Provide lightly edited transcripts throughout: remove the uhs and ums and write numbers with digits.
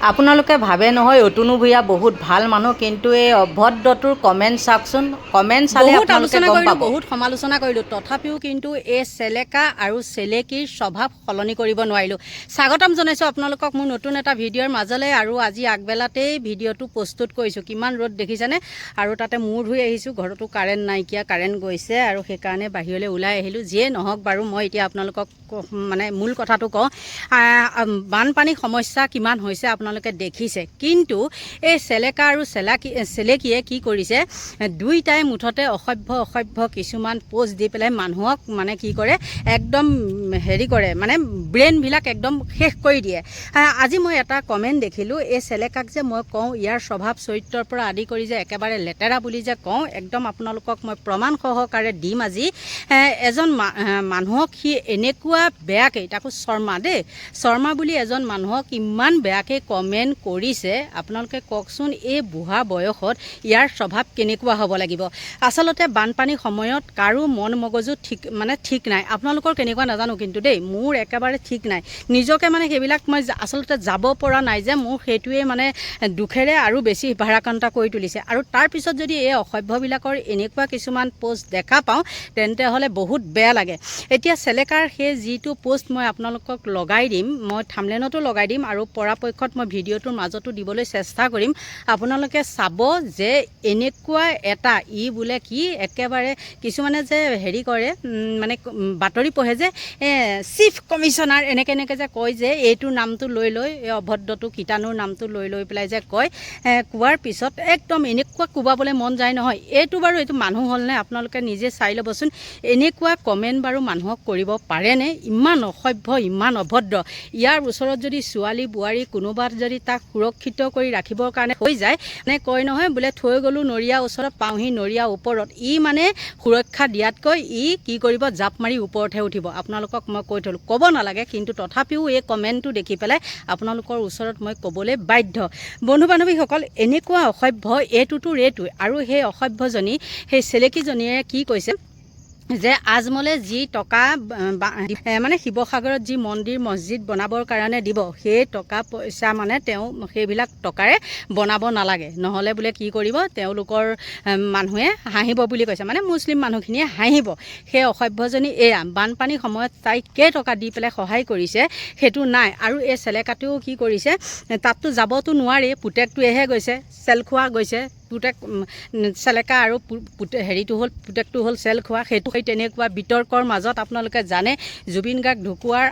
আপোনালোকে ভাবে নহয় অতুনু ভূঞা বহুত ভাল মানুহ, কিন্তু এই অভদ্ৰটোৰ কমেণ্ট চাওকচোন। কমেণ্ট চালে বহুত আপোনালোকে আলোচনা গম কৰিলোঁ, পাব। বহুত সমালোচনা কৰিলোঁ, তথাপিও কিন্তু এই চেলেকা আৰু চেলেকীৰ স্বভাৱ সলনি কৰিব নোৱাৰিলোঁ। স্বাগতম জনাইছোঁ আপোনালোকক মোৰ নতুন এটা ভিডিঅ'ৰ মাজলৈ। আৰু আজি আগবেলাতেই ভিডিঅ'টো প্ৰস্তুত কৰিছোঁ। কিমান ৰ'দ দেখিছেনে? আৰু তাতে মূৰ ধুই আহিছোঁ। ঘৰতো কাৰেণ্ট নাইকিয়া, কাৰেণ্ট গৈছে, আৰু সেইকাৰণে বাহিৰলৈ ওলাই আহিলোঁ। যিয়ে নহওক বাৰু, মই এতিয়া আপোনালোকক মানে মূল কথাটো কওঁ। বানপানী সমস্যা কিমান হৈছে আপোনালোকে দেখিছে, কিন্তু এই চেলেকা আৰু চেলেকীয়ে কি কৰিছে, দুইটাই মুঠতে অসভ্য কিছুমান পোষ্ট দি পেলাই মানুহক মানে কি কৰে, একদম হেৰি কৰে, মানে ব্ৰেইনবিলাক একদম শেষ কৰি দিয়ে। আজি মই এটা কমেণ্ট দেখিলোঁ, এই চেলেকাক যে মই কওঁ ইয়াৰ স্বভাৱ চৰিত্ৰৰ পৰা আদি কৰি যে একেবাৰে লেতেৰা বুলি যে কওঁ, একদম আপোনালোকক মই প্ৰমাণ সহকাৰে দিম আজি। এজন মানুহক সি এনেকুৱা বেয়াকৈ, তাকো শৰ্মা বুলি এজন মানুহক ইমান বেয়াকৈ কমেণ্ট কৰিছে। আপোনালোকে কওকচোন, এই বুঢ়া বয়সত ইয়াৰ স্বভাৱ কেনেকুৱা হ'ব লাগিব? আচলতে বানপানীৰ সময়ত কাৰো মন মগজু ঠিক নাই। আপোনালোকৰ কেনেকুৱা নাজানো, কিন্তু দেই মোৰ একেবাৰে ঠিক নাই। নিজকে মানে সেইবিলাক মই আচলতে যাব পৰা নাই যে, মোৰ সেইটোৱে মানে দুখেৰে আৰু বেছি ভাৰাক্ৰান্ত কৰি তুলিছে। আৰু তাৰপিছত যদি এই অসভ্যবিলাকৰ এনেকুৱা কিছুমান পোষ্ট দেখা পাওঁ, তেন্তে হ'লে বহুত বেয়া লাগে। এতিয়া চেলেকাৰ সেই যিটো পোষ্ট মই আপোনালোকক লগাই দিম, মই থাম্বনেইলতো লগাই দিম, আৰু পৰাপক্ষত মই ভিডিঅ'টোৰ মাজতো দিবলৈ চেষ্টা কৰিম। আপোনালোকে চাব যে এনেকুৱা এটা বোলে কি একেবাৰে কিছুমানে যে হেৰি কৰে, মানে বাতৰি পঢ়ে যে চিফ কমিশ্যনাৰ এনেকৈ যে কয় যে, এইটোৰ নামটো লৈ এই অভদ্ৰটো কীটাণুৰ নামটো লৈ পেলাই যে কয়, কোৱাৰ পিছত একদম এনেকুৱা কোবাবলৈ মন যায় নহয়। এইটো মানুহ হ'লনে? আপোনালোকে নিজে চাই ল'বচোন। এনেকুৱা কমেণ্ট বাৰু মানুহক কৰিব পাৰেনে? ইমান অসভ্য, ইমান অভদ্ৰ। ইয়াৰ ওচৰত যদি ছোৱালী বোৱাৰী কোনোবা যদি তাক সুৰক্ষিত কৰি ৰাখিবৰ কাৰণে হৈ যায়, মানে কয় নহয় বোলে, থৈ গ'লোঁ নৰীয়া ওচৰত পাওঁহি নৰীয়া ওপৰত। মানে সুৰক্ষা দিয়াতকৈ কি কৰিব, জাপ মাৰি ওপৰতহে উঠিব। আপোনালোকক মই কৈ থলোঁ, ক'ব নালাগে, কিন্তু তথাপিও এই কমেণ্টটো দেখি পেলাই আপোনালোকৰ ওচৰত মই ক'বলৈ বাধ্য। বন্ধু বান্ধৱীসকল, এনেকুৱা অসভ্য এইটোৱে। আৰু সেই অসভ্যজনী, সেই চেলেকীজনীয়ে কি কৈছে যে আজমলে যি টকা মানে শিৱসাগৰত যি মন্দিৰ মছজিদ বনাবৰ কাৰণে দিব, সেই টকা পইচা মানে তেওঁ সেইবিলাক টকাৰে বনাব নালাগে, নহ'লে বোলে কি কৰিব, তেওঁলোকৰ মানুহে হাঁহিব বুলি কৈছে, মানে মুছলিম মানুহখিনিয়ে হাঁহিব। সেই অসভ্যজনী এয়া বানপানীৰ সময়ত তাইক কেইটকা দি পেলাই সহায় কৰিছে সেইটো নাই। আৰু এই চেলেকাটোও কি কৰিছে, তাততো যাবতো নোৱাৰি, পুতেকটোৱেহে গৈছে, চেল খোৱা গৈছে। চেলেকা আৰু পুতেকটো হ'ল চেল খোৱা। সেইটো তেনেকুৱা বিতৰ্কৰ মাজত আপোনালোকে জানে, জুবিন গাৰ্গ ঢুকোৱাৰ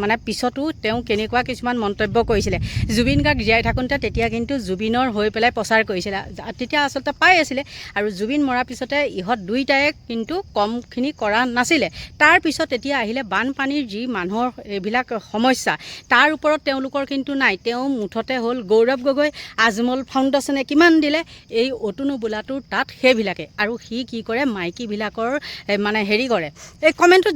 মানে পিছতো তেওঁ কেনেকুৱা কিছুমান মন্তব্য কৰিছিলে। জুবিন গাৰ্গ জীয়াই থাকোঁতে তেতিয়া কিন্তু জুবিনৰ হৈ পেলাই প্ৰচাৰ কৰিছিলে, তেতিয়া আচলতে পাই আছিলে। আৰু জুবিন মৰাৰ পিছতে ইহঁত দুইটাই কিন্তু কমখিনি কৰা নাছিলে। তাৰপিছত এতিয়া আহিলে বানপানীৰ যি মানুহৰ এইবিলাক সমস্যা, তাৰ ওপৰত তেওঁলোকৰ কিন্তু নাই। তেওঁ মুঠতে হ'ল গৌৰৱ গগৈ, আজমল ফাউণ্ডেশ্যনে কিমান দিলে, এই অতুনু বোলাটোৰ তাত সেইবিলাকে। আৰু সি কি কৰে, মাইকীবিলাকৰ মানে হেৰি কৰে। এই কমেণ্টটো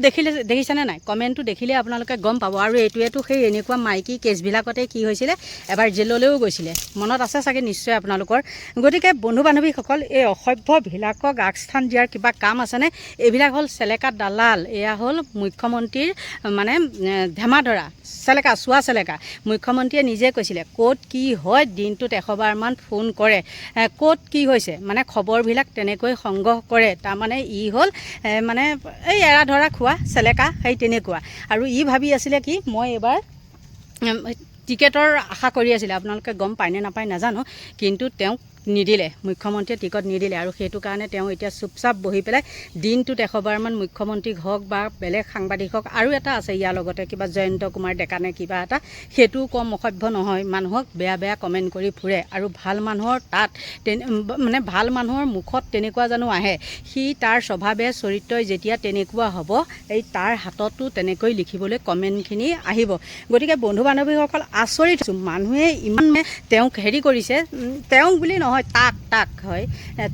দেখিছেনে নাই? কমেণ্টটো দেখিলে আপোনালোকে গম পাব। আৰু এইটোৱেতো সেই এনেকুৱা মাইকী কেছবিলাকতে কি হৈছিলে, এবাৰ জেললৈও গৈছিলে, মনত আছে চাগে নিশ্চয় আপোনালোকৰ। গতিকে বন্ধু বান্ধৱীসকল, এই অসভ্যবিলাকক আগস্থান দিয়াৰ কিবা কাম আছেনে? এইবিলাক হ'ল চেলেকা দালাল। এয়া হ'ল মুখ্যমন্ত্ৰীৰ মানে ধেমাধৰা চোৱা চেলেকা। মুখ্যমন্ত্ৰীয়ে নিজে কৈছিলে, ক'ত কি হয় দিনটোত 100 বাৰমান ফোন কৰে, ক'ত কি হৈছে মানে খবৰবিলাক তেনেকৈ সংগ্ৰহ কৰে। তাৰমানে হ'ল মানে এই এৰা ধৰা খোৱা চেলেকা, সেই তেনেকুৱা। আৰু ভাবি আছিলে কি, মই এইবাৰ টিকেটৰ আশা কৰি আছিলে। আপোনালোকে গম পায় নে নাপায় নাজানো, কিন্তু তেওঁক নিদিলে, মুখ্যমন্ত্ৰীয়ে টিকট নিদিলে। আৰু সেইটো কাৰণে তেওঁ এতিয়া চুপচাপ বহি পেলাই দিনটোত 100 বাৰমান মুখ্যমন্ত্ৰীক হওক বা বেলেগ সাংবাদিক হওক, আৰু এটা আছে ইয়াৰ লগতে কিবা জয়ন্ত কুমাৰ ডেকা নে কিবা এটা, সেইটোও কম অসভ্য নহয়। মানুহক বেয়া কমেণ্ট কৰি ফুৰে। আৰু ভাল মানুহৰ তাত মানে ভাল মানুহৰ মুখত তেনেকুৱা জানো আহে? সি তাৰ স্বভাৱে চৰিত্ৰই যেতিয়া তেনেকুৱা হ'ব, তাৰ হাততো তেনেকৈ লিখিবলৈ কমেণ্টখিনি আহিব। গতিকে বন্ধু বান্ধৱীসকল, আচৰিত হৈছোঁ, মানুহে ইমান তেওঁক হেৰি কৰিছে, তেওঁক বুলি নহয়, তাক হয়,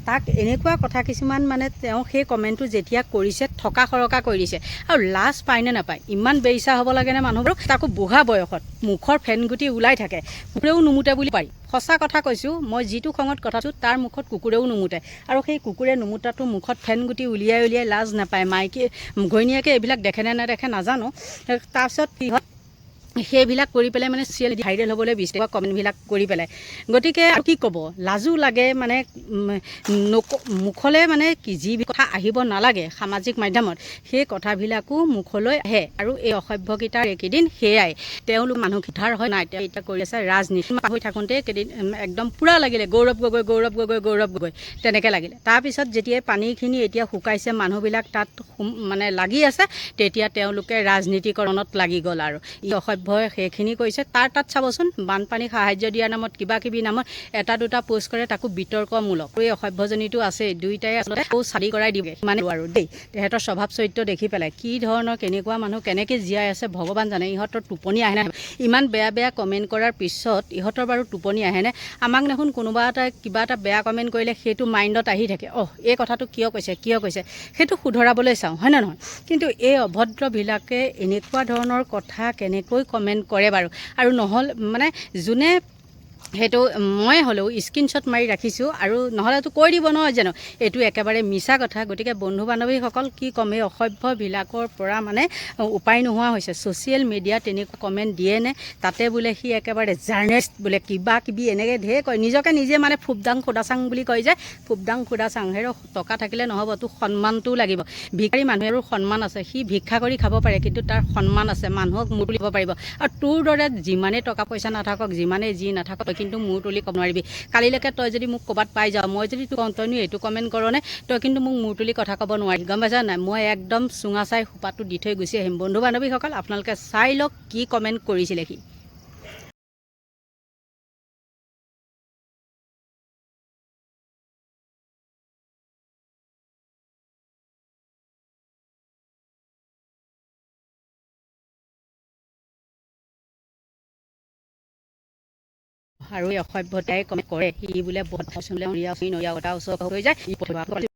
তাক এনেকুৱা কথা কিছুমান মানে তেওঁ সেই কমেণ্টটো যেতিয়া কৰিছে, থকা সৰকা কৰি দিছে। আৰু লাজ পায়নে নাপায়? ইমান বেইচা হ'ব লাগেনে মানুহবোৰ? তাকো বুঢ়া বয়সত মুখৰ ফেনগুটি ওলাই থাকে, কুকুৰেও নুমুতে বুলি পাৰি। সঁচা কথা কৈছোঁ, মই যিটো খঙত কথা কৈছোঁ, তাৰ মুখত কুকুৰেও নুমুতে। আৰু সেই কুকুৰে নুমুতাটো মুখত ফেনগুটি উলিয়াই লাজ নাপায়। মাইকী ঘৈণীয়েকে এইবিলাক দেখেনে নেদেখে নাজানো। তাৰপিছত কি হয়, সেইবিলাক কৰি পেলাই মানে চিৰিয়েল ভাইৰেল হ'বলৈ বিচাৰে কমেণ্টবিলাক কৰি পেলাই। গতিকে আৰু কি ক'ব, লাজো লাগে মানে মুখলৈ মানে যি কথা আহিব নালাগে সামাজিক মাধ্যমত সেই কথাবিলাকো মুখলৈ আহে। আৰু এই অসভ্যকেইটাৰ এইকেইদিন সেয়াই, তেওঁলোক মানুহ খিঠাৰ হয় নাই, তেওঁ এতিয়া কৰি আছে ৰাজনীতি হৈ থাকোঁতে কেইদিন একদম পূৰা লাগিলে গৌৰৱ গগৈ গৌৰৱ গগৈ গৌৰৱ গগৈ তেনেকৈ লাগিলে। তাৰপিছত যেতিয়া পানীখিনি এতিয়া শুকাইছে, মানুহবিলাক তাত মানে লাগি আছে, তেতিয়া তেওঁলোকে ৰাজনীতিকৰণত লাগি গ'ল। আৰু ই অসভ্যই সেইখিনি কৰিছে। তাত চাবচোন বানপানী সাহাৰ্য দিয়াৰ নামত কিবা কিবি নামত এটা দুটা পোষ্ট কৰে, তাকো বিতৰ্কমূলক। এই অসভ্যজনীটো আছে, দুইটাই আচলতে চাৰি কৰাই দিবগে মানে আৰু দেই। তেহেঁতৰ স্বভাৱ চৰিত্ৰ দেখি পেলাই কি ধৰণৰ কেনেকুৱা মানুহ কেনেকৈ জীয়াই আছে ভগৱান জানে। ইহঁতৰ টোপনি আহে নাই? ইমান বেয়া বেয়া কমেণ্ট কৰাৰ পিছত ইহঁতৰ বাৰু টোপনি আহেনে? আমাক দেখোন কোনোবা এটা কিবা এটা বেয়া কমেণ্ট কৰিলে সেইটো মাইণ্ডত আহি থাকে, এই কথাটো কিয় কৈছে সেইটো শুধৰাবলৈ চাওঁ, হয় নে নহয়? কিন্তু এই অভদ্ৰবিলাকে এনেকুৱা ধৰণৰ কথা কেনেকৈ কমেণ্ট কৰে বাৰু? আৰু নহ'ল মানে যোনে সেইটো মই হ'লেও স্ক্ৰীনশ্বট মাৰি ৰাখিছোঁ, আৰু নহ'লেতো কৈ দিব নহয় জানো এইটো একেবাৰে মিছা কথা। গতিকে বন্ধু বান্ধৱীসকল কি ক'ম, এই অসভ্যবিলাকৰ পৰা মানে উপায় নোহোৱা হৈছে। ছ'চিয়েল মিডিয়াত তেনেকুৱা কমেণ্ট দিয়ে নে? তাতে বোলে সি একেবাৰে জাৰ্নেলিষ্ট বোলে কিবা কিবি এনেকৈ ঢেৰ কয়, নিজকে নিজে মানে ফুবদাং খুদাচাং বুলি কয় যে, ফুবদাং খুদাচাং। সেই টকা থাকিলে নহ'ব, তোৰ সন্মানটোও লাগিব। ভিখাৰী মানুহেৰো সন্মান আছে, সি ভিক্ষা কৰি খাব পাৰে কিন্তু তাৰ সন্মান আছে, মানুহক মূৰ তুলিব পাৰিব। আৰু তোৰ দৰে যিমানেই টকা পইচা নাথাকক, যিমানেই যি নাথাকক, কিন্তু মূৰ তুলি ক'ব নোৱাৰিবি। কালিলৈকে তই যদি মোক ক'ৰবাত পাই যাওঁ, মই যদি তোক কওঁ তইনো এইটো কমেণ্ট কৰনে, তই কিন্তু মোক মূৰ তুলি কথা ক'ব নোৱাৰি, গম পাইছা নাই? মই একদম চুঙা চাই সোপাটো দি থৈ গুচি আহিম। বন্ধু বান্ধৱীসকল আপোনালোকে চাই লওক কি কমেণ্ট কৰিছিলে সি। আৰু এই অসভ্যতাই কমেণ্ট কৰে, সি বোলে বহুত নৰিয়া কথা ওচৰ হৈ যায়।